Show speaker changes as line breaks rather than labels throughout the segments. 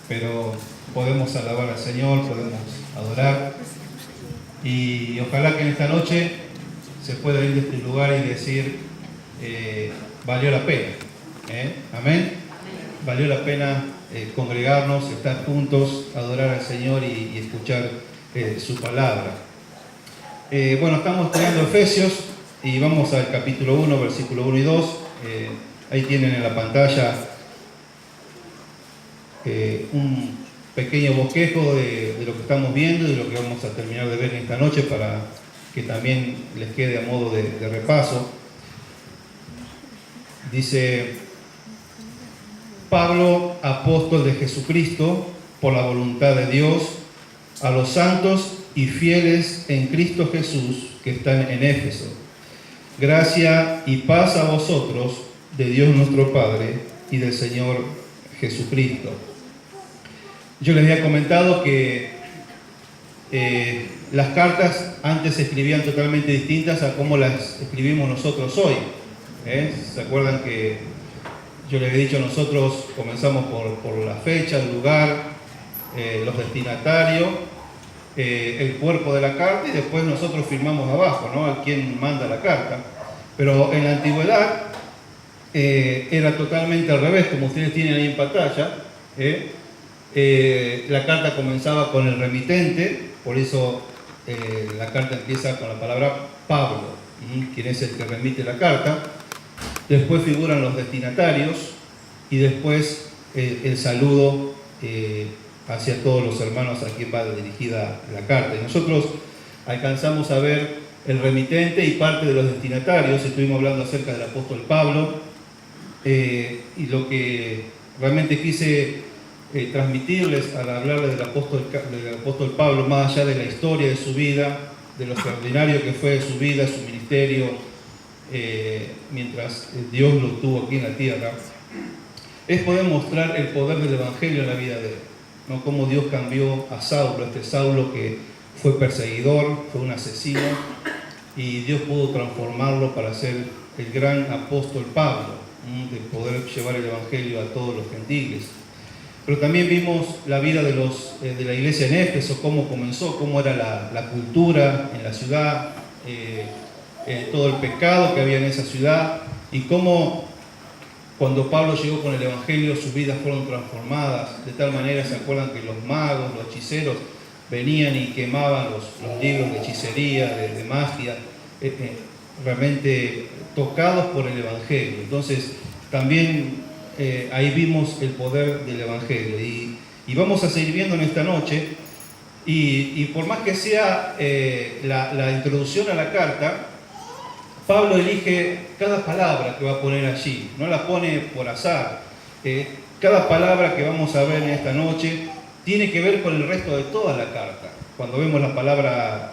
pero podemos alabar al Señor, podemos adorar, y ojalá que en esta noche se pueda ir de este lugar y decir, valió la pena. Amén. Valió la pena congregarnos, estar juntos, adorar al Señor y escuchar su palabra. Bueno, estamos estudiando Efesios y vamos al capítulo 1, versículo 1 y 2. Ahí tienen en la pantalla un pequeño bosquejo de lo que estamos viendo y de lo que vamos a terminar de ver en esta noche para que también les quede a modo de repaso. Dice: Pablo, apóstol de Jesucristo, por la voluntad de Dios, a los santos y fieles en Cristo Jesús que están en Éfeso. Gracia y paz a vosotros, de Dios nuestro Padre y del Señor Jesucristo. Yo les había comentado que las cartas antes se escribían totalmente distintas a cómo las escribimos nosotros hoy. ¿Se acuerdan que yo les había dicho, nosotros comenzamos por la fecha, el lugar, los destinatarios, el cuerpo de la carta, y después nosotros firmamos abajo, ¿no?, a quién manda la carta. Pero en la antigüedad era totalmente al revés, como ustedes tienen ahí en pantalla. La carta comenzaba con el remitente, por eso la carta empieza con la palabra Pablo, quien es el que remite la carta. Después figuran los destinatarios y después el saludo hacia todos los hermanos a quien va dirigida la carta. Y nosotros alcanzamos a ver el remitente y parte de los destinatarios. Estuvimos hablando acerca del apóstol Pablo, y lo que realmente quise transmitirles al hablarles del apóstol Pablo, más allá de la historia de su vida, de lo extraordinario que fue su vida, su ministerio, mientras Dios lo tuvo aquí en la tierra, es poder mostrar el poder del Evangelio en la vida de él, ¿no? Cómo Dios cambió a Saulo, este Saulo que fue perseguidor, fue un asesino, y Dios pudo transformarlo para ser el gran apóstol Pablo, de poder llevar el Evangelio a todos los gentiles. Pero también vimos la vida de la iglesia en Éfeso, cómo comenzó, cómo era la cultura en la ciudad, todo el pecado que había en esa ciudad, y cómo cuando Pablo llegó con el Evangelio sus vidas fueron transformadas de tal manera. ¿Se acuerdan que los magos, los hechiceros venían y quemaban los libros de hechicería, de magia, realmente tocados por el Evangelio? Entonces también ahí vimos el poder del Evangelio, y vamos a seguir viendo en esta noche. Y por más que sea la introducción a la carta, Pablo elige cada palabra que va a poner allí, no la pone por azar. Cada palabra que vamos a ver en esta noche tiene que ver con el resto de toda la carta. Cuando vemos la palabra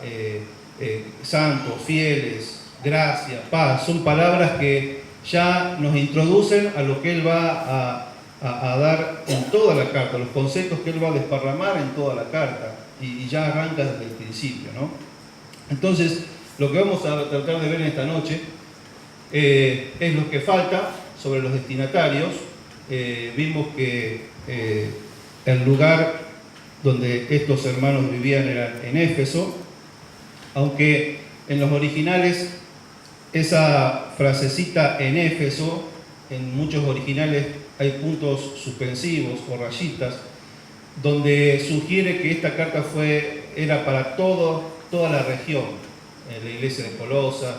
santos, fieles, gracia, paz, son palabras que ya nos introducen a lo que él va a dar en toda la carta, los conceptos que él va a desparramar en toda la carta, y ya arranca desde el principio, ¿no? Entonces, lo que vamos a tratar de ver en esta noche es lo que falta sobre los destinatarios. Vimos que el lugar donde estos hermanos vivían era en Éfeso, aunque en los originales esa frasecita en Éfeso, en muchos originales hay puntos suspensivos o rayitas, donde sugiere que esta carta era para toda la región, la iglesia de Colosas,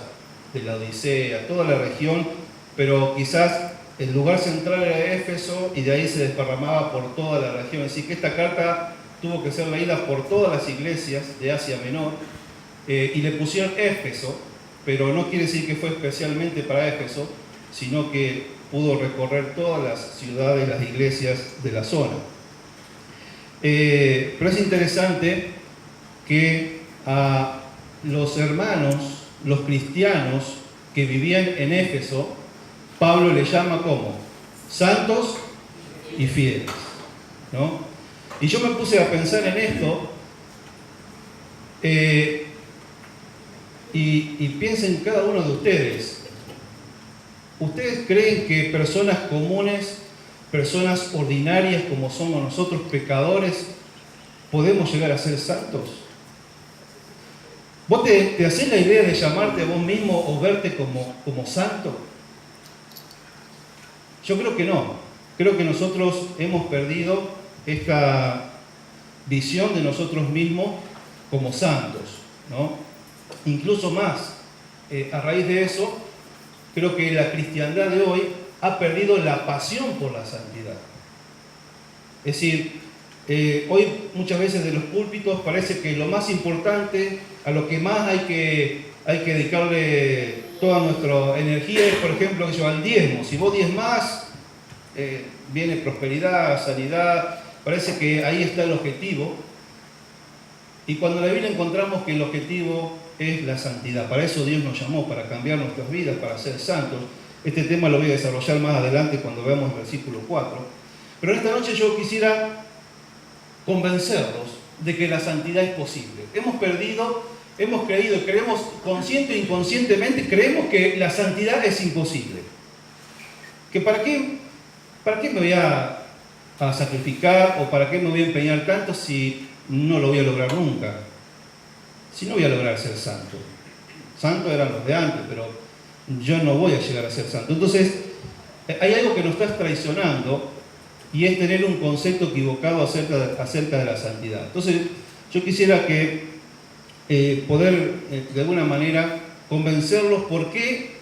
de la Odisea, toda la región, pero quizás el lugar central era Éfeso y de ahí se desparramaba por toda la región. Así que esta carta tuvo que ser leída por todas las iglesias de Asia Menor, y le pusieron Éfeso, pero no quiere decir que fue especialmente para Éfeso, sino que pudo recorrer todas las ciudades, las iglesias de la zona. Pero es interesante que a los hermanos, los cristianos que vivían en Éfeso, Pablo le llama como santos y fieles, ¿no? Y yo me puse a pensar en esto, y piensen cada uno de ustedes. ¿Ustedes creen que personas comunes personas ordinarias como somos nosotros, pecadores, podemos llegar a ser santos? ¿Vos te hacés la idea de llamarte a vos mismo o verte como santo? Yo creo que no. Creo que nosotros hemos perdido esta visión de nosotros mismos como santos, ¿no? Incluso más, a raíz de eso, creo que la cristiandad de hoy ha perdido la pasión por la santidad. Es decir, hoy muchas veces de los púlpitos parece que lo más importante, a lo que más hay que dedicarle toda nuestra energía es, por ejemplo, al diezmo. Si vos diezmás, viene prosperidad, sanidad, parece que ahí está el objetivo. Y cuando en la Biblia encontramos que el objetivo es la santidad, para eso Dios nos llamó, para cambiar nuestras vidas, para ser santos. Este tema lo voy a desarrollar más adelante cuando veamos el versículo 4. Pero esta noche yo quisiera convencerlos de que la santidad es posible. Hemos creído, creemos consciente e inconscientemente, creemos que la santidad es imposible. ¿Que para qué me voy a sacrificar o para qué me voy a empeñar tanto si no lo voy a lograr nunca? Si no voy a lograr ser santo. Santos eran los de antes, pero yo no voy a llegar a ser santo. Entonces, hay algo que nos está traicionando y es tener un concepto equivocado acerca de la santidad. Entonces, yo quisiera poder de alguna manera convencerlos por qué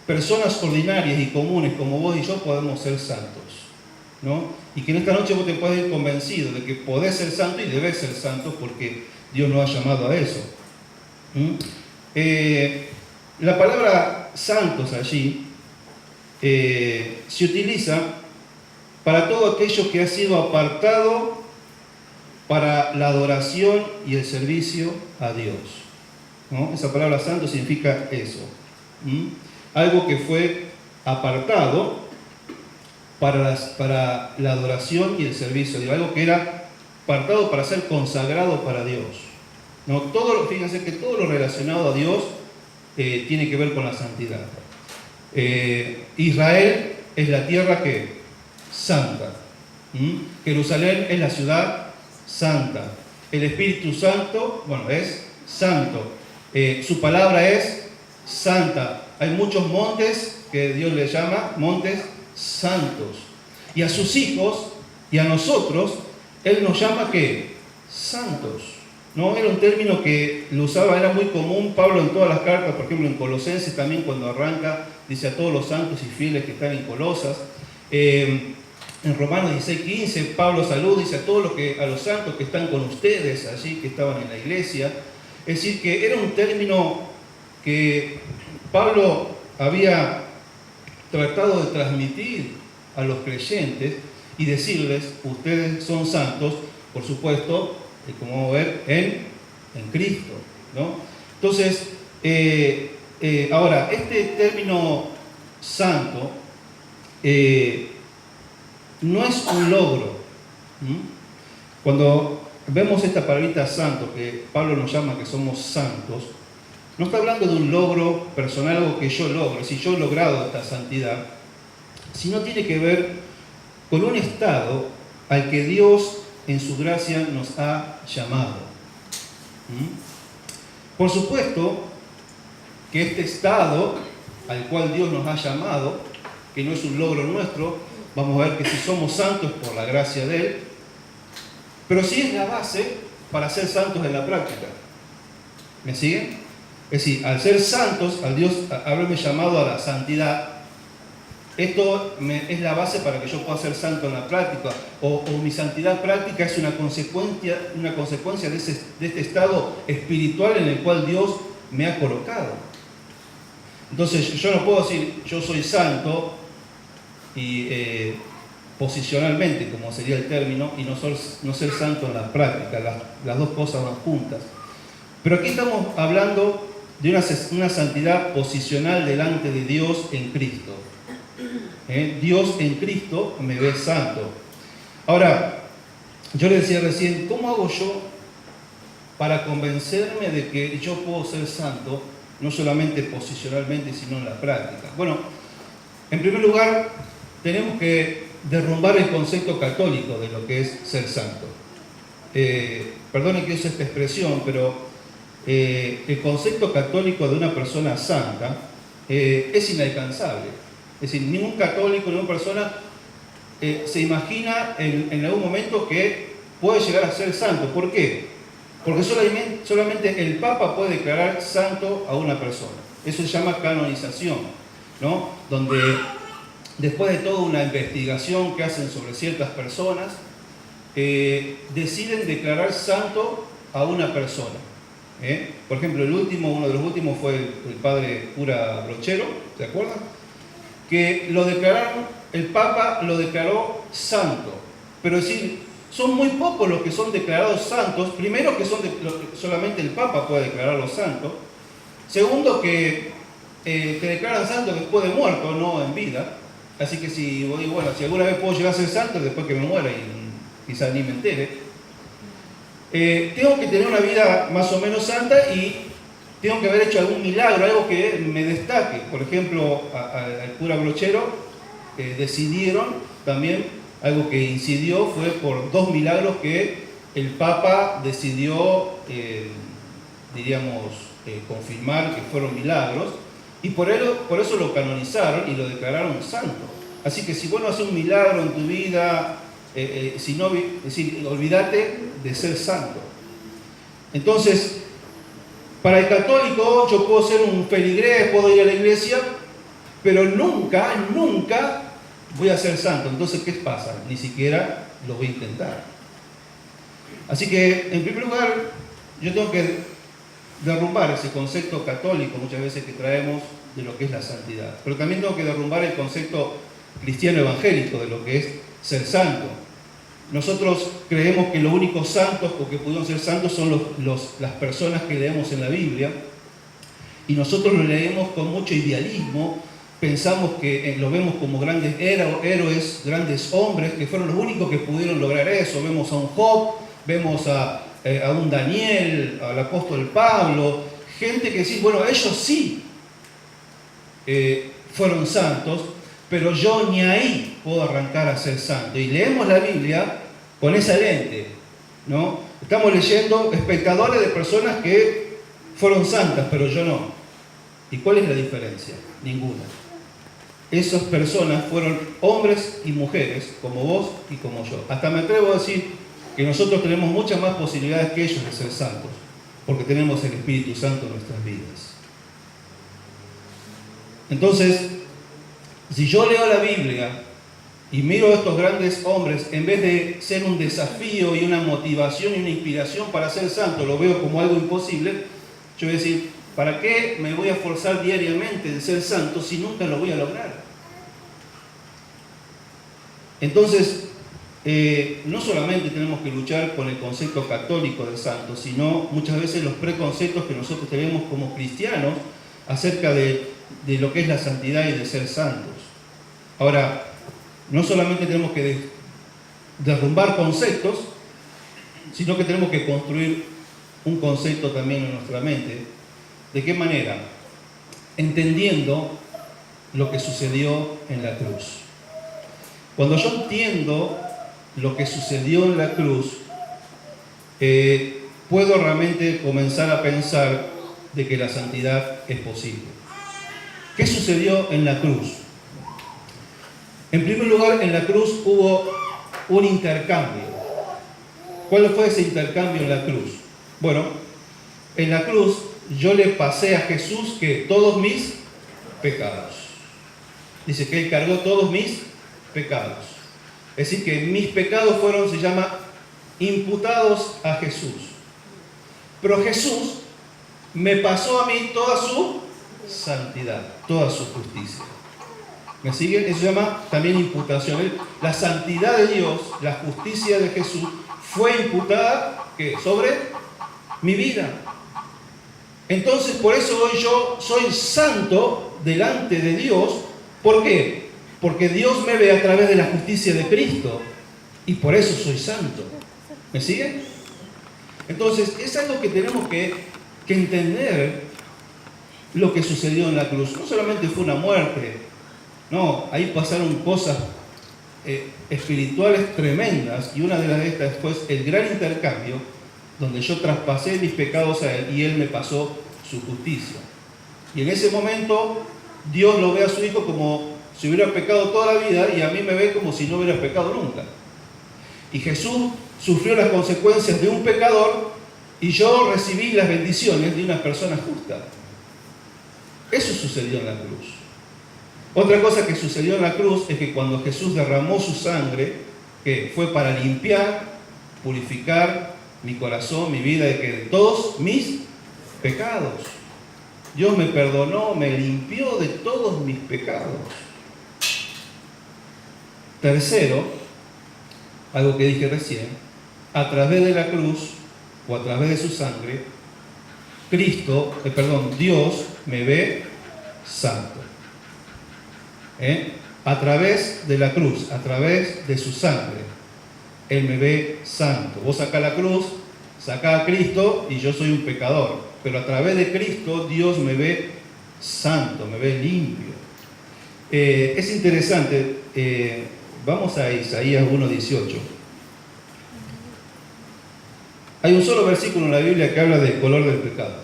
personas ordinarias y comunes como vos y yo podemos ser santos, ¿no? Y que en esta noche vos te puedas ir convencido de que podés ser santo y debés ser santo porque Dios nos ha llamado a eso. La palabra santos allí se utiliza para todo aquello que ha sido apartado para la adoración y el servicio a Dios, ¿no? Esa palabra santo significa eso. Algo que fue apartado para la adoración y el servicio a Dios. Algo que era apartado para ser consagrado para Dios, ¿no? Fíjense que todo lo relacionado a Dios tiene que ver con la santidad. Israel es la tierra que santa. Jerusalén es la ciudad santa. El Espíritu Santo, es santo. Su palabra es santa. Hay muchos montes que Dios le llama montes santos. Y a sus hijos y a nosotros, Él nos llama ¿qué? Santos. ¿No? Era un término que lo usaba, era muy común Pablo en todas las cartas, por ejemplo en Colosenses también cuando arranca, dice a todos los santos y fieles que están en Colosas. En Romanos 16:15 Pablo saluda y dice a los santos que están con ustedes allí, que estaban en la iglesia. Es decir, que era un término que Pablo había tratado de transmitir a los creyentes y decirles, ustedes son santos, por supuesto, como vamos a ver, en Cristo, ¿no? Entonces, ahora, este término santo no es un logro. Cuando vemos esta palabrita santo, que Pablo nos llama que somos santos, no está hablando de un logro personal, algo que yo logro, si yo he logrado esta santidad, sino tiene que ver con un estado al que Dios en su gracia nos ha llamado. Por supuesto que este estado al cual Dios nos ha llamado, que no es un logro nuestro, vamos a ver que si somos santos por la gracia de Él, pero sí es la base para ser santos en la práctica. ¿Me siguen? Es decir, al ser santos, al Dios haberme llamado a la santidad, esto es la base para que yo pueda ser santo en la práctica, o mi santidad práctica es una consecuencia de este estado espiritual en el cual Dios me ha colocado. Entonces yo no puedo decir yo soy santo y posicionalmente, como sería el término, y no ser santo en la práctica, las dos cosas van juntas. Pero aquí estamos hablando de una santidad posicional delante de Dios en Cristo. Dios en Cristo me ve santo. Ahora, yo le decía recién, ¿cómo hago yo para convencerme de que yo puedo ser santo, no solamente posicionalmente, sino en la práctica? Bueno, en primer lugar, tenemos que derrumbar el concepto católico de lo que es ser santo. Perdonen que use esta expresión, pero el concepto católico de una persona santa es inalcanzable. Es decir, ningún católico, ninguna persona se imagina en algún momento que puede llegar a ser santo. ¿Por qué? Porque solamente el Papa puede declarar santo a una persona. Eso se llama canonización, ¿no? Donde después de toda una investigación que hacen sobre ciertas personas, deciden declarar santo a una persona. Por ejemplo, uno de los últimos fue el padre cura Brochero, ¿se acuerdan? Que lo declararon, el Papa lo declaró santo. Pero es decir, son muy pocos los que son declarados santos. Primero, que solamente el Papa puede declararlos santos. Segundo, que te declaran santo después de muerto, no en vida. Así que si alguna vez puedo llegar a ser santo, después que me muera y quizás ni me entere, tengo que tener una vida más o menos santa y tengo que haber hecho algún milagro, algo que me destaque. Por ejemplo, al cura Brochero decidieron también, algo que incidió fue por 2 milagros que el Papa decidió, confirmar que fueron milagros, y por eso lo canonizaron y lo declararon santo. Así que si vos no haces un milagro en tu vida, olvídate de ser santo. Entonces, para el católico, yo puedo ser un feligrés, puedo ir a la iglesia, pero nunca voy a ser santo. Entonces, ¿qué pasa? Ni siquiera lo voy a intentar. Así que, en primer lugar, yo tengo que derrumbar ese concepto católico muchas veces que traemos de lo que es la santidad. Pero también tengo que derrumbar el concepto cristiano evangélico de lo que es ser santo. Nosotros creemos que los únicos santos o que pudieron ser santos son las personas que leemos en la Biblia, y nosotros lo leemos con mucho idealismo. Pensamos que lo vemos como grandes héroes, grandes hombres que fueron los únicos que pudieron lograr eso. Vemos a un Job, vemos a un Daniel, al apóstol Pablo, gente que dice, bueno, ellos sí fueron santos, pero yo ni ahí puedo arrancar a ser santo. Y leemos la Biblia con esa lente, ¿no? Estamos leyendo espectadores de personas que fueron santas, pero yo no. ¿Y cuál es la diferencia? Ninguna. Esas personas fueron hombres y mujeres, como vos y como yo. Hasta me atrevo a decir que nosotros tenemos muchas más posibilidades que ellos de ser santos, porque tenemos el Espíritu Santo en nuestras vidas. Entonces, si yo leo la Biblia y miro a estos grandes hombres, en vez de ser un desafío y una motivación y una inspiración para ser santo, lo veo como algo imposible, yo voy a decir, ¿para qué me voy a forzar diariamente de ser santo si nunca lo voy a lograr? Entonces, no solamente tenemos que luchar con el concepto católico de santo, sino muchas veces los preconceptos que nosotros tenemos como cristianos acerca de lo que es la santidad y de ser santos. Ahora, no solamente tenemos que derrumbar conceptos, sino que tenemos que construir un concepto también en nuestra mente. ¿De qué manera? Entendiendo lo que sucedió en la cruz. Cuando yo entiendo lo que sucedió en la cruz, puedo realmente comenzar a pensar de que la santidad es posible. ¿Qué sucedió en la cruz? En primer lugar, en la cruz hubo un intercambio. ¿Cuál fue ese intercambio en la cruz? Bueno, en la cruz yo le pasé a Jesús que todos mis pecados. Dice que Él cargó todos mis pecados. Es decir, que mis pecados fueron, se llama, imputados a Jesús. Pero Jesús me pasó a mí toda su santidad, toda su justicia. ¿Me siguen? Eso se llama también imputación. La santidad de Dios, la justicia de Jesús, fue imputada sobre mi vida. Entonces, por eso hoy yo soy santo delante de Dios. ¿Por qué? Porque Dios me ve a través de la justicia de Cristo, y por eso soy santo. ¿Me siguen? Entonces, es algo que tenemos que entender, lo que sucedió en la cruz. No solamente fue una muerte, no, ahí pasaron cosas espirituales tremendas, y una de estas fue el gran intercambio, donde yo traspasé mis pecados a Él y Él me pasó su justicia. Y en ese momento Dios lo ve a su Hijo como si hubiera pecado toda la vida, y a mí me ve como si no hubiera pecado nunca. Y Jesús sufrió las consecuencias de un pecador, y yo recibí las bendiciones de una persona justa. Eso sucedió en la cruz. Otra cosa que sucedió en la cruz es que cuando Jesús derramó su sangre, que fue para limpiar, purificar mi corazón, mi vida, de todos mis pecados. Dios me perdonó, me limpió de todos mis pecados. Tercero, algo que dije recién, a través de la cruz o a través de su sangre, Dios me ve santo. A través de la cruz, a través de su sangre, Él me ve santo. Vos sacás la cruz, sacás a Cristo y yo soy un pecador. Pero a través de Cristo Dios me ve santo, me ve limpio. Es interesante, vamos a Isaías 1:18. Hay un solo versículo en la Biblia que habla del color del pecado.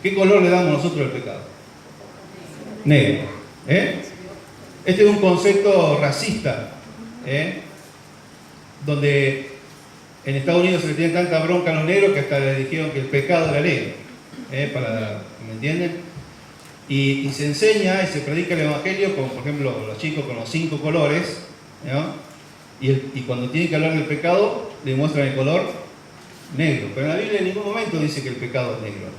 ¿Qué color le damos nosotros al pecado? Negro. Este es un concepto racista, donde en Estados Unidos se le tiene tanta bronca a los negros que hasta le dijeron que el pecado era negro, ¿me entienden? Y se enseña y se predica el evangelio con, por ejemplo, los chicos con los 5 colores, ¿no? Y cuando tienen que hablar del pecado, le muestran el color negro. Pero en la Biblia en ningún momento dice que el pecado es negro.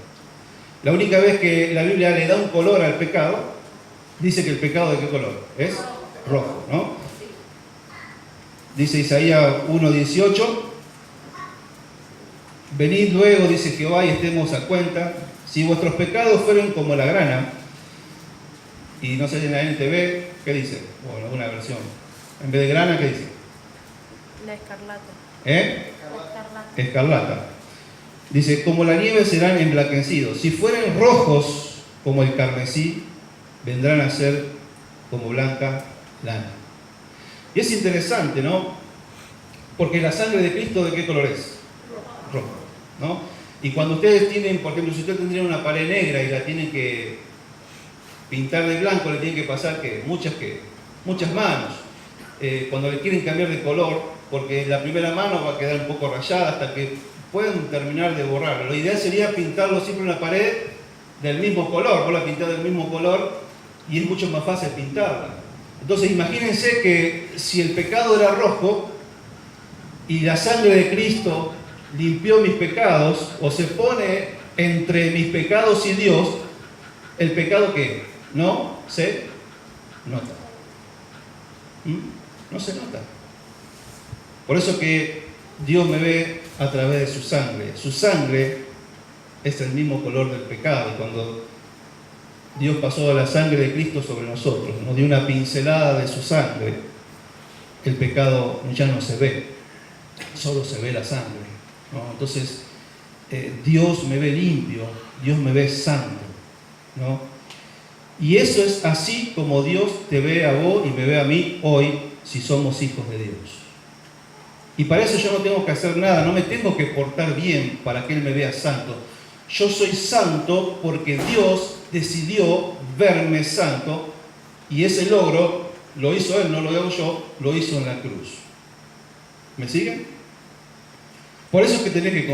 La única vez que la Biblia le da un color al pecado, dice que el pecado ¿de qué color? Es rojo, ¿no? Dice Isaías 1:18, venid luego, dice Jehová, y estemos a cuenta, si vuestros pecados fueron como la grana, y no sé en la NTV, ¿qué dice? O en alguna versión. En vez de grana, ¿qué dice?
La escarlata.
La escarlata. Dice, como la nieve serán emblanquecidos. Si fueren rojos como el carmesí, vendrán a ser como blanca lana. Y es interesante, ¿no? Porque la sangre de Cristo, ¿de qué color es? Rojo, ¿no? Y cuando ustedes tienen, por ejemplo, si ustedes tendrían una pared negra y la tienen que pintar de blanco, le tienen que pasar muchas manos. Cuando le quieren cambiar de color, porque la primera mano va a quedar un poco rayada hasta que pueden terminar de borrarlo. Lo ideal sería pintarlo siempre en una pared del mismo color. Vos la pintás del mismo color y es mucho más fácil pintarla. Entonces imagínense que si el pecado era rojo y la sangre de Cristo limpió mis pecados, o se pone entre mis pecados y Dios, el pecado que no se nota. No se nota. Por eso que Dios me ve a través de su sangre. Su sangre es el mismo color del pecado. Y cuando Dios pasó la sangre de Cristo sobre nosotros, nos dio una pincelada de su sangre, el pecado ya no se ve, solo se ve la sangre, ¿no? Entonces, Dios me ve limpio, Dios me ve santo, ¿no? Y eso es así como Dios te ve a vos y me ve a mí hoy, si somos hijos de Dios. Y para eso yo no tengo que hacer nada, no me tengo que portar bien para que Él me vea santo. Yo soy santo porque Dios decidió verme santo, y ese logro lo hizo Él, no lo hago yo, lo hizo en la cruz. ¿Me siguen? Por eso es que tenés que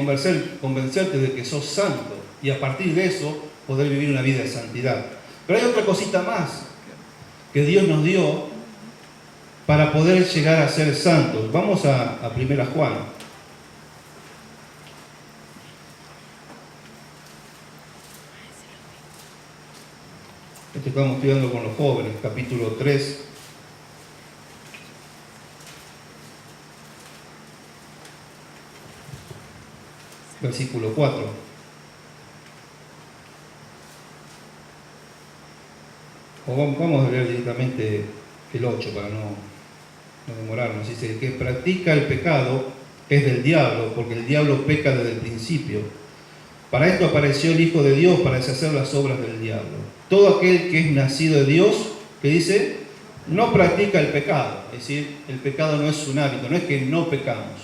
convencerte de que sos santo, y a partir de eso poder vivir una vida de santidad. Pero hay otra cosita más que Dios nos dio para poder llegar a ser santos. Vamos a 1 Juan. Esto estamos estudiando con los jóvenes, capítulo 3. Versículo 4. O vamos a leer directamente el 8 para no demorarnos. Dice, el que practica el pecado es del diablo, porque el diablo peca desde el principio. Para esto apareció el Hijo de Dios, para deshacer las obras del diablo. Todo aquel que es nacido de Dios, ¿qué dice? no practica el pecado. Es decir, el pecado no es un hábito, no es que no pecamos,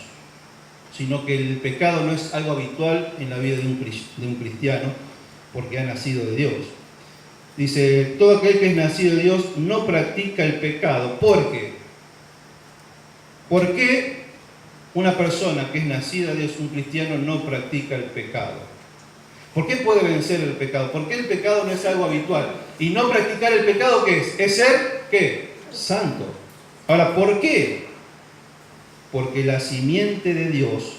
sino que el pecado no es algo habitual en la vida de un cristiano, porque ha nacido de Dios. Dice, todo aquel que es nacido de Dios no practica el pecado. ¿Por qué? ¿Por qué una persona que es nacida de Dios, un cristiano, no practica el pecado? ¿Por qué puede vencer el pecado? ¿Por qué el pecado no es algo habitual? Y no practicar el pecado, ¿qué es? Es ser, ¿qué? Santo. Ahora, ¿por qué? Porque la simiente de Dios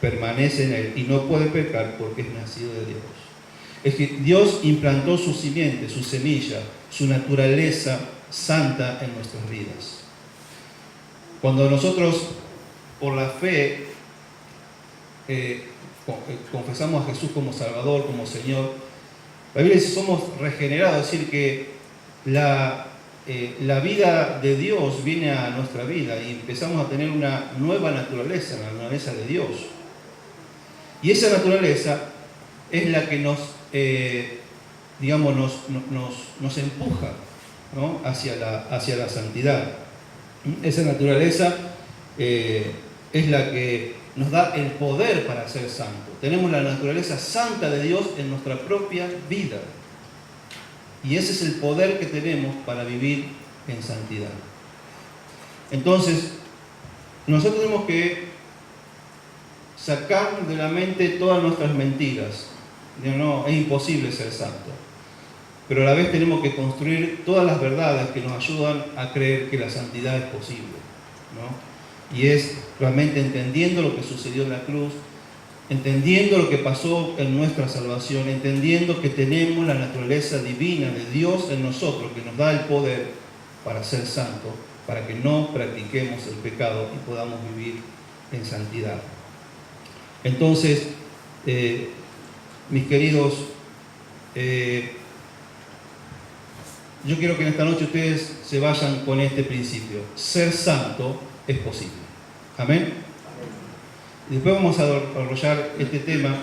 permanece en él y no puede pecar porque es nacido de Dios. Es que Dios implantó su simiente, su semilla, su naturaleza santa en nuestras vidas. Cuando nosotros, por la fe, confesamos a Jesús como Salvador, como Señor, la Biblia dice que somos regenerados, es decir, que la vida de Dios viene a nuestra vida y empezamos a tener una nueva naturaleza, la naturaleza de Dios. Y esa naturaleza es la que nos empuja, ¿no? hacia la santidad. Esa naturaleza es la que nos da el poder para ser santos. Tenemos la naturaleza santa de Dios en nuestra propia vida. Y ese es el poder que tenemos para vivir en santidad. Entonces, nosotros tenemos que sacar de la mente todas nuestras mentiras. No, es imposible ser santo. Pero a la vez tenemos que construir todas las verdades que nos ayudan a creer que la santidad es posible, ¿no? Y es realmente entendiendo lo que sucedió en la cruz, entendiendo lo que pasó en nuestra salvación, entendiendo que tenemos la naturaleza divina de Dios en nosotros, que nos da el poder para ser santos, para que no practiquemos el pecado y podamos vivir en santidad. Entonces, mis queridos, yo quiero que en esta noche ustedes se vayan con este principio. Ser santo es posible. Amén. Y después vamos a desarrollar este tema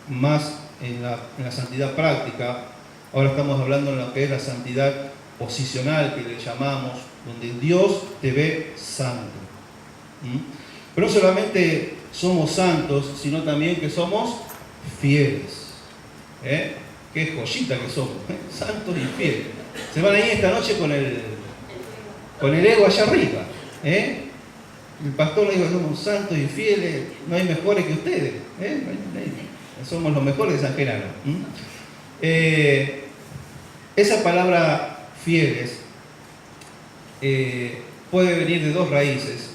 más en la santidad práctica. Ahora estamos hablando en lo que es la santidad posicional, que le llamamos, donde Dios te ve santo. Pero no solamente somos santos, sino también que somos fieles. Qué joyita que somos, santos y fieles. Se van ahí esta noche con el ego allá arriba. El pastor le dijo, somos santos y fieles, no hay mejores que ustedes. Somos los mejores de San Genaro. Esa palabra fieles puede venir de dos raíces.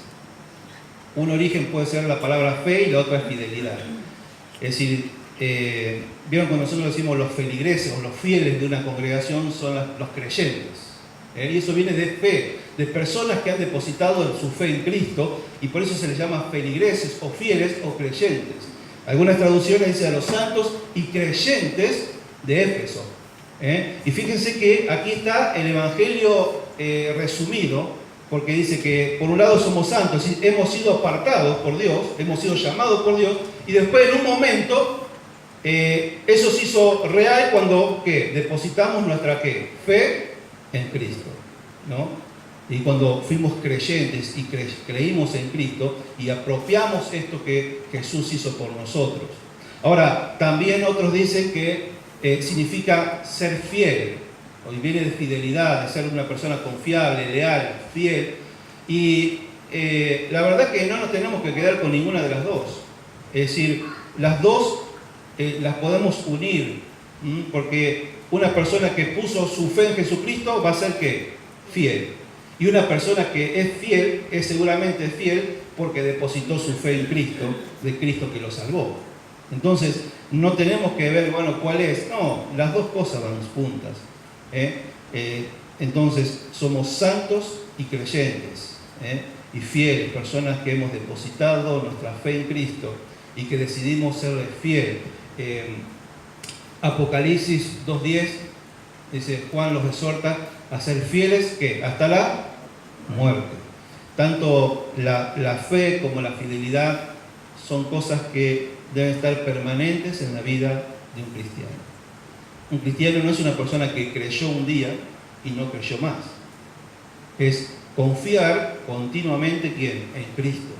Un origen puede ser la palabra fe y la otra es fidelidad. Es decir, vieron cuando nosotros decimos los feligreses o los fieles de una congregación son los creyentes. Y eso viene de fe, de personas que han depositado su fe en Cristo, y por eso se les llama feligreses o fieles o creyentes. Algunas traducciones dicen a los santos y creyentes de Éfeso. Y fíjense que aquí está el Evangelio resumido, porque dice que por un lado somos santos, hemos sido apartados por Dios, hemos sido llamados por Dios, y después en un momento eso se hizo real cuando depositamos nuestra fe en Cristo, ¿no? Y cuando fuimos creyentes y creímos en Cristo y apropiamos esto que Jesús hizo por nosotros. Ahora, también otros dicen que significa ser fiel, hoy viene de fidelidad, de ser una persona confiable, leal, fiel. Y la verdad que no nos tenemos que quedar con ninguna de las dos. Es decir, las dos las podemos unir, porque una persona que puso su fe en Jesucristo va a ser ¿qué? Fiel. Y una persona que es fiel es seguramente fiel porque depositó su fe en Cristo, de Cristo que lo salvó. Entonces, no tenemos que ver, bueno, cuál es. No, las dos cosas van juntas. Entonces, somos santos y creyentes, y fieles, personas que hemos depositado nuestra fe en Cristo y que decidimos serle fiel. Apocalipsis 2:10 dice, Juan los exhorta a ser fieles ¿qué? Hasta la muerte. Tanto la fe como la fidelidad son cosas que deben estar permanentes en la vida de un cristiano. Un cristiano no es una persona que creyó un día y no creyó más. es confiar continuamente, ¿quién? En Cristo.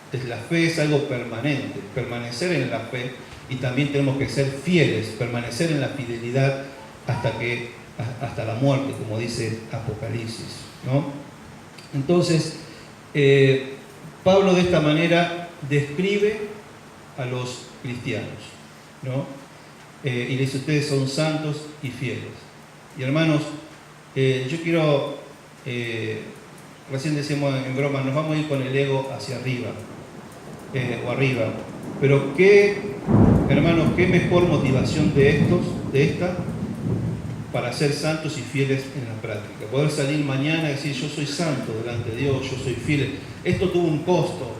Entonces, la fe es algo permanente, permanecer en la fe, y también tenemos que ser fieles, permanecer en la fidelidad hasta la muerte, como dice Apocalipsis, ¿no? Entonces, Pablo de esta manera describe a los cristianos, ¿no? Y le dice: ustedes son santos y fieles. Y hermanos, yo quiero, recién decíamos en broma, nos vamos a ir con el ego hacia arriba, o arriba, pero hermanos, qué mejor motivación de esta para ser santos y fieles en la práctica. Poder salir mañana y decir: yo soy santo delante de Dios, yo soy fiel. Esto tuvo un costo,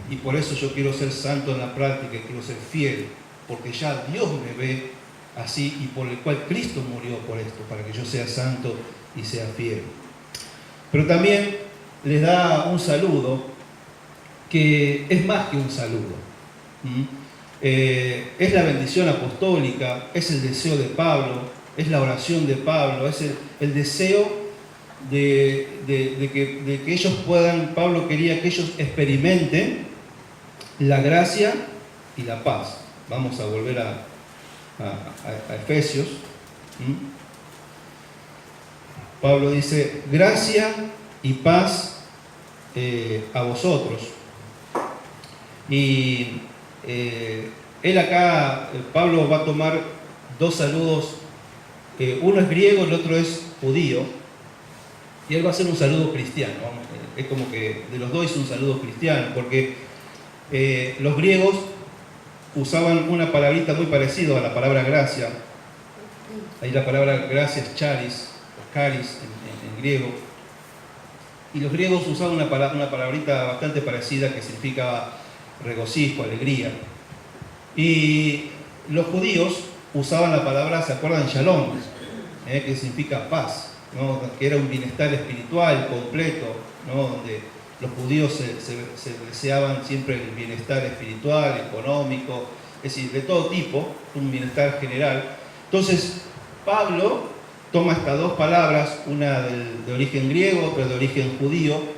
y por eso yo quiero ser santo en la práctica, quiero ser fiel, porque ya Dios me ve así, y por el cual Cristo murió por esto, para que yo sea santo y sea fiel. Pero también les da un saludo que es más que un saludo. Es la bendición apostólica, es el deseo de Pablo, es la oración de Pablo, es el deseo de que ellos puedan. Pablo quería que ellos experimenten la gracia y la paz. Vamos a volver a Efesios. Pablo dice: gracia y paz a vosotros. Y él acá, Pablo va a tomar dos saludos. Uno es griego, el otro es judío, y él va a hacer un saludo cristiano. Es como que de los dos es un saludo cristiano, porque los griegos usaban una palabrita muy parecida a la palabra gracia. Ahí la palabra gracia es charis, o caris en griego, y los griegos usaban una palabrita bastante parecida que significa regocijo, alegría. Y los judíos usaban la palabra, ¿se acuerdan? Shalom, que significa paz, ¿no? Que era un bienestar espiritual completo, ¿no? Donde los judíos se deseaban siempre el bienestar espiritual, económico, es decir, de todo tipo, un bienestar general. Entonces, Pablo toma estas dos palabras, una de origen griego, otra de origen judío,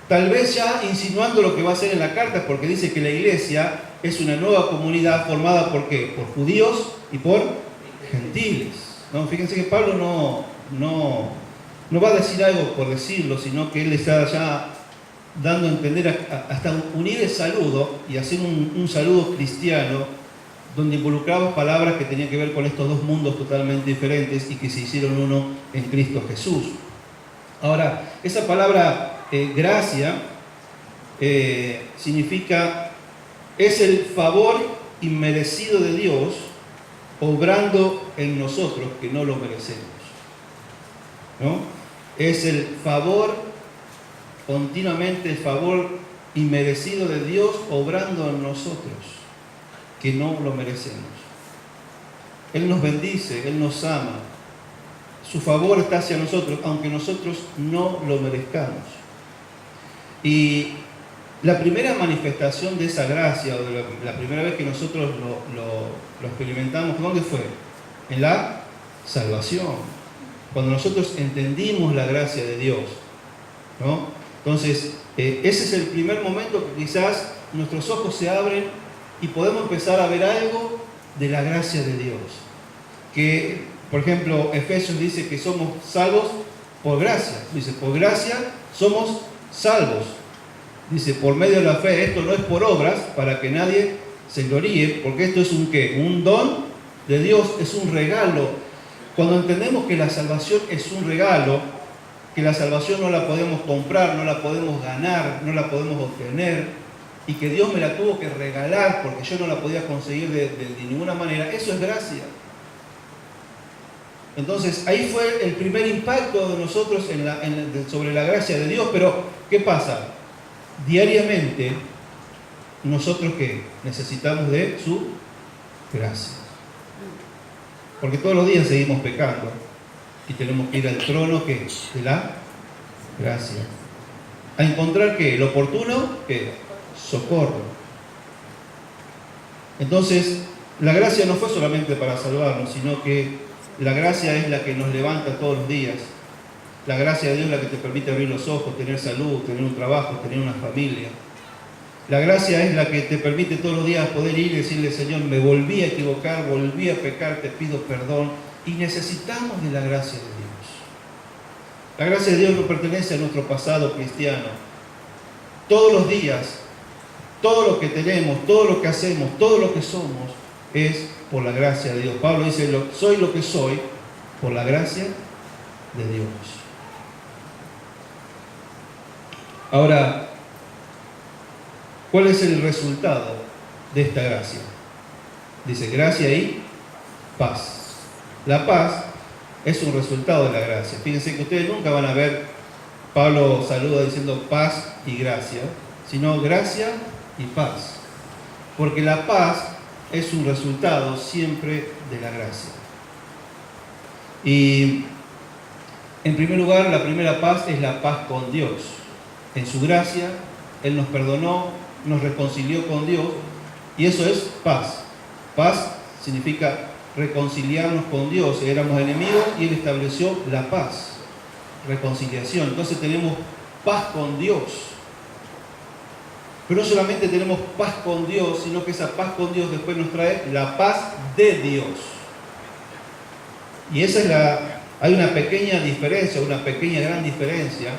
tal vez ya insinuando lo que va a hacer en la carta, porque dice que la iglesia es una nueva comunidad formada ¿por qué? Por judíos y por gentiles, ¿no? Fíjense que Pablo no va a decir algo por decirlo, sino que él está ya dando a entender, hasta unir el saludo y hacer un saludo cristiano, donde involucraba palabras que tenían que ver con estos dos mundos totalmente diferentes y que se hicieron uno en Cristo Jesús. Ahora, esa palabra gracia significa, es el favor inmerecido de Dios obrando en nosotros que no lo merecemos, ¿no? Es el favor, continuamente el favor inmerecido de Dios obrando en nosotros que no lo merecemos. Él nos bendice, Él nos ama, su favor está hacia nosotros, aunque nosotros no lo merezcamos. Y la primera manifestación de esa gracia, o de la primera vez que nosotros lo experimentamos, ¿dónde fue? En la salvación. Cuando nosotros entendimos la gracia de Dios, ¿no? Entonces, ese es el primer momento que quizás nuestros ojos se abren y podemos empezar a ver algo de la gracia de Dios. Que, por ejemplo, Efesios dice que somos salvos por gracia. Dice, por gracia somos salvos. Dice, por medio de la fe. Esto no es por obras, para que nadie se gloríe, porque esto es un ¿qué? Un don de Dios, es un regalo. Cuando entendemos que la salvación es un regalo, que la salvación no la podemos comprar, no la podemos ganar, no la podemos obtener, y que Dios me la tuvo que regalar porque yo no la podía conseguir de ninguna manera, eso es gracia. Entonces, ahí fue el primer impacto de nosotros sobre la gracia de Dios. Pero, ¿qué pasa? Diariamente, nosotros ¿qué? Necesitamos de su gracia. Porque todos los días seguimos pecando y tenemos que ir al trono ¿qué? De la gracia. A encontrar ¿qué? Lo oportuno, ¿qué? Socorro. Entonces, la gracia no fue solamente para salvarnos, sino que la gracia es la que nos levanta todos los días. La gracia de Dios es la que te permite abrir los ojos, tener salud, tener un trabajo, tener una familia. La gracia es la que te permite todos los días poder ir y decirle, Señor, me volví a equivocar, volví a pecar, te pido perdón. Y necesitamos de la gracia de Dios. La gracia de Dios no pertenece a nuestro pasado cristiano. Todos los días, todo lo que tenemos, todo lo que hacemos, todo lo que somos, es por la gracia de Dios. Pablo dice, soy lo que soy por la gracia de Dios. Ahora, ¿cuál es el resultado de esta gracia? Dice gracia y paz. La paz es un resultado de la gracia. Fíjense que ustedes nunca van a ver, Pablo saluda diciendo paz y gracia, sino gracia y paz. Porque la paz es un resultado siempre de la gracia. Y en primer lugar, la primera paz es la paz con Dios. En su gracia, Él nos perdonó, nos reconcilió con Dios, y eso es paz. Paz significa reconciliarnos con Dios. Éramos enemigos y Él estableció la paz, reconciliación. Entonces tenemos paz con Dios. Pero no solamente tenemos paz con Dios, sino que esa paz con Dios después nos trae la paz de Dios. Y esa es hay una pequeña diferencia, una pequeña gran diferencia,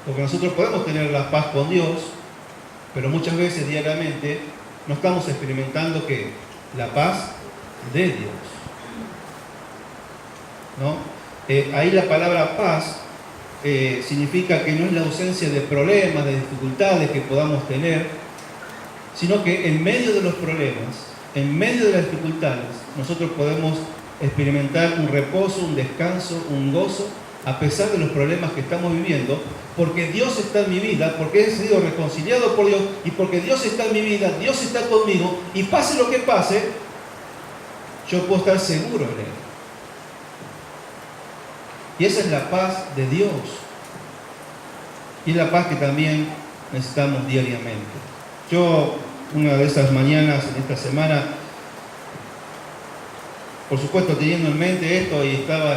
porque nosotros podemos tener la paz con Dios, pero muchas veces diariamente no estamos experimentando ¿qué? La paz de Dios, ¿no? Ahí la palabra paz significa que no es la ausencia de problemas, de dificultades que podamos tener, sino que en medio de los problemas, en medio de las dificultades, nosotros podemos experimentar un reposo, un descanso, un gozo, a pesar de los problemas que estamos viviendo, porque Dios está en mi vida, porque he sido reconciliado por Dios, y porque Dios está en mi vida, Dios está conmigo, y pase lo que pase, yo puedo estar seguro en Él. Y esa es la paz de Dios. Y es la paz que también necesitamos diariamente. Yo, una de esas mañanas en esta semana, por supuesto teniendo en mente esto, y estaba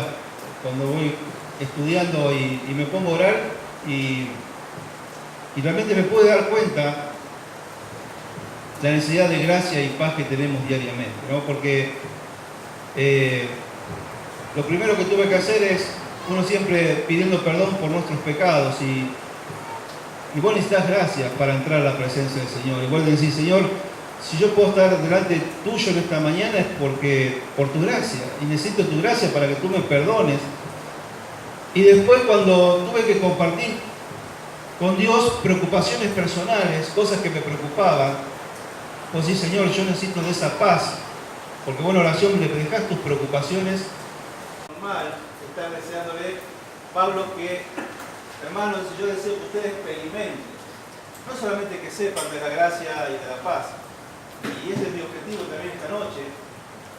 cuando voy estudiando y me pongo a orar, y realmente me pude dar cuenta la necesidad de gracia y paz que tenemos diariamente, ¿no? Porque lo primero que tuve que hacer es, uno siempre pidiendo perdón por nuestros pecados, y vos necesitas gracia para entrar a la presencia del Señor. Y vos decís, Señor, si yo puedo estar delante tuyo en esta mañana es por tu gracia, y necesito tu gracia para que tú me perdones. Y después, cuando tuve que compartir con Dios preocupaciones personales, cosas que me preocupaban, pues sí, Señor, yo necesito de esa paz, porque vos en oración le dejas tus preocupaciones. Normal, está deseándole Pablo que, hermanos, yo deseo que ustedes experimenten, no solamente que sepan de la gracia y de la paz, y ese es mi objetivo también esta noche,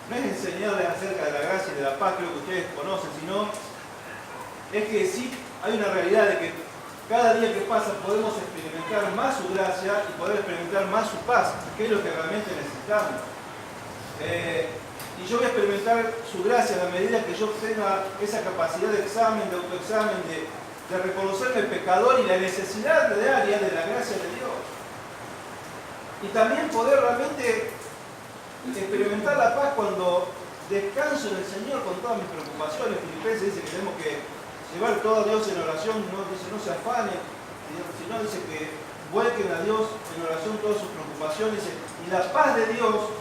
no es enseñarles acerca de la gracia y de la paz, creo que ustedes conocen, sino es que sí hay una realidad de que cada día que pasa podemos experimentar más su gracia y poder experimentar más su paz, que es lo que realmente necesitamos. Y yo voy a experimentar su gracia a la medida que yo tenga esa capacidad de examen, de autoexamen, de reconocerme pecador y la necesidad diaria de la gracia de Dios. Y también poder realmente experimentar la paz cuando descanso en el Señor con todas mis preocupaciones. Filipenses dice que tenemos que llevar todo a Dios en oración, no dice no se afanen, sino dice que vuelquen a Dios en oración todas sus preocupaciones, y la paz de Dios,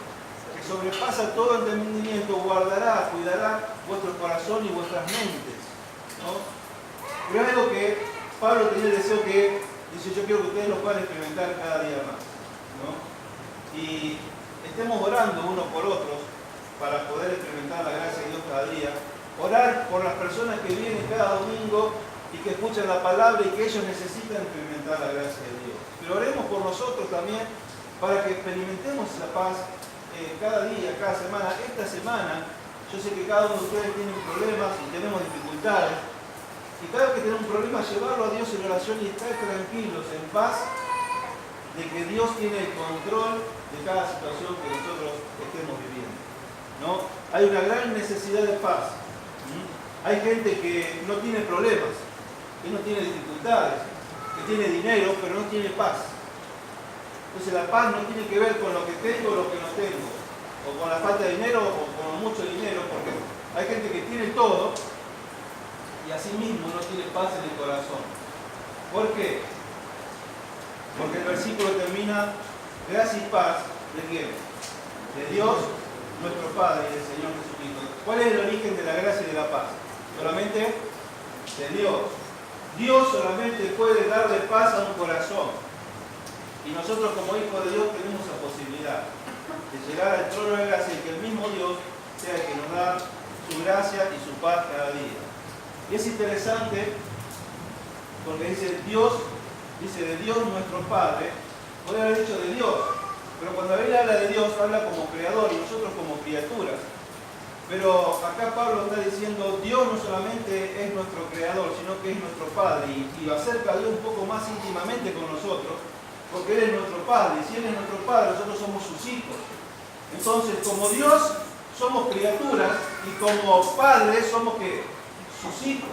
que sobrepasa todo entendimiento, guardará, cuidará vuestro corazón y vuestras mentes, ¿no? Pero es algo que Pablo tenía el deseo que, dice, yo quiero que ustedes lo puedan experimentar cada día más, ¿no? Y estemos orando unos por otros para poder experimentar la gracia de Dios cada día. Orar por las personas que vienen cada domingo y que escuchan la palabra y que ellos necesitan experimentar la gracia de Dios. Pero oremos por nosotros también para que experimentemos la paz cada día, cada semana. Esta semana, yo sé que cada uno de ustedes tiene problemas y tenemos dificultades. Y cada vez que tenemos un problema, llevarlo a Dios en oración y estar tranquilos, en paz, de que Dios tiene el control de cada situación que nosotros estemos viviendo, ¿no? Hay una gran necesidad de paz. Hay gente que no tiene problemas, que no tiene dificultades, que tiene dinero, pero no tiene paz. Entonces la paz no tiene que ver con lo que tengo o lo que no tengo, o con la falta de dinero o con mucho dinero, porque hay gente que tiene todo y asimismo no tiene paz en el corazón. ¿Por qué? Porque el versículo termina: gracia y paz, ¿de quién? De Dios, nuestro Padre, y del Señor Jesucristo. ¿Cuál es el origen de la gracia y de la paz? Solamente de Dios. Dios solamente puede darle paz a un corazón. Y nosotros como hijos de Dios tenemos la posibilidad de llegar al trono de gracia y que el mismo Dios sea el que nos da su gracia y su paz cada día. Y es interesante porque dice Dios, dice de Dios nuestro Padre. Podría haber dicho de Dios, pero cuando la Biblia habla de Dios, habla como creador y nosotros como criaturas. Pero acá Pablo está diciendo, Dios no solamente es nuestro creador, sino que es nuestro Padre, y acerca a Dios un poco más íntimamente con nosotros, porque Él es nuestro Padre, y si Él es nuestro Padre, nosotros somos sus hijos. Entonces, como Dios, somos criaturas, y como padres somos ¿qué? Sus hijos.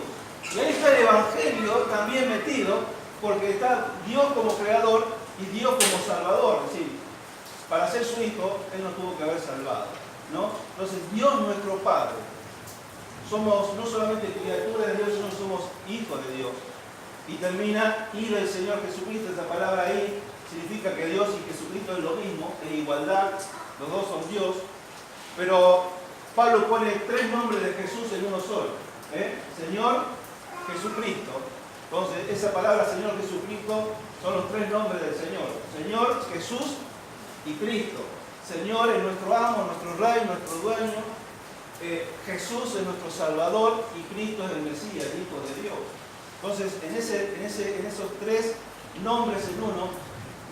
Y ahí está el Evangelio también metido, porque está Dios como creador y Dios como salvador. Es decir, para ser su hijo, Él nos tuvo que haber salvado, ¿no? Entonces, Dios nuestro Padre. Somos no solamente criaturas de Dios, sino somos hijos de Dios. Y termina, y del Señor Jesucristo. Esa palabra ahí significa que Dios y Jesucristo es lo mismo, en igualdad, los dos son Dios. Pero Pablo pone tres nombres de Jesús en uno solo. Señor Jesucristo. Entonces, esa palabra Señor Jesucristo son los tres nombres del Señor. Señor, Jesús y Cristo. Señor es nuestro amo, nuestro rey, nuestro dueño. Jesús es nuestro Salvador y Cristo es el Mesías, el Hijo de Dios. Entonces, en esos tres nombres en uno,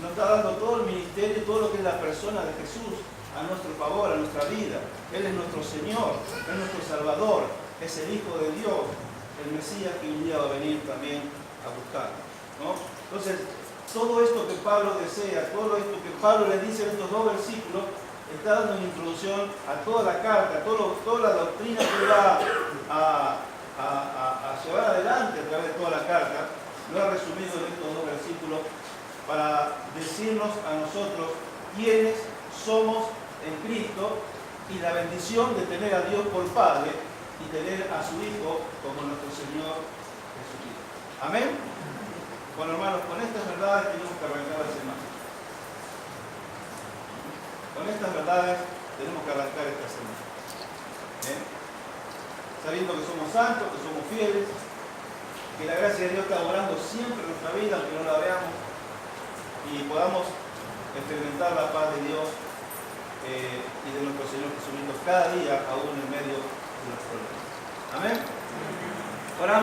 nos está dando todo el ministerio, todo lo que es la persona de Jesús a nuestro favor, a nuestra vida. Él es nuestro Señor, es nuestro Salvador, es el Hijo de Dios, el Mesías que un día va a venir también a buscar, ¿no? Entonces, todo esto que Pablo desea, todo esto que Pablo le dice en estos dos versículos, está dando una introducción a toda la carta, toda la doctrina que va a llevar adelante a través de toda la carta. Lo ha resumido en estos dos versículos para decirnos a nosotros quiénes somos en Cristo y la bendición de tener a Dios por Padre y tener a su Hijo como nuestro Señor Jesucristo. Amén. Bueno, hermanos, con estas verdades tenemos que arrancar la semana. Con estas verdades tenemos que arrancar esta semana. Sabiendo que somos santos, que somos fieles, que la gracia de Dios está obrando siempre en nuestra vida, aunque no la veamos, y podamos experimentar la paz de Dios y de nuestro Señor Jesucristo cada día, aún en medio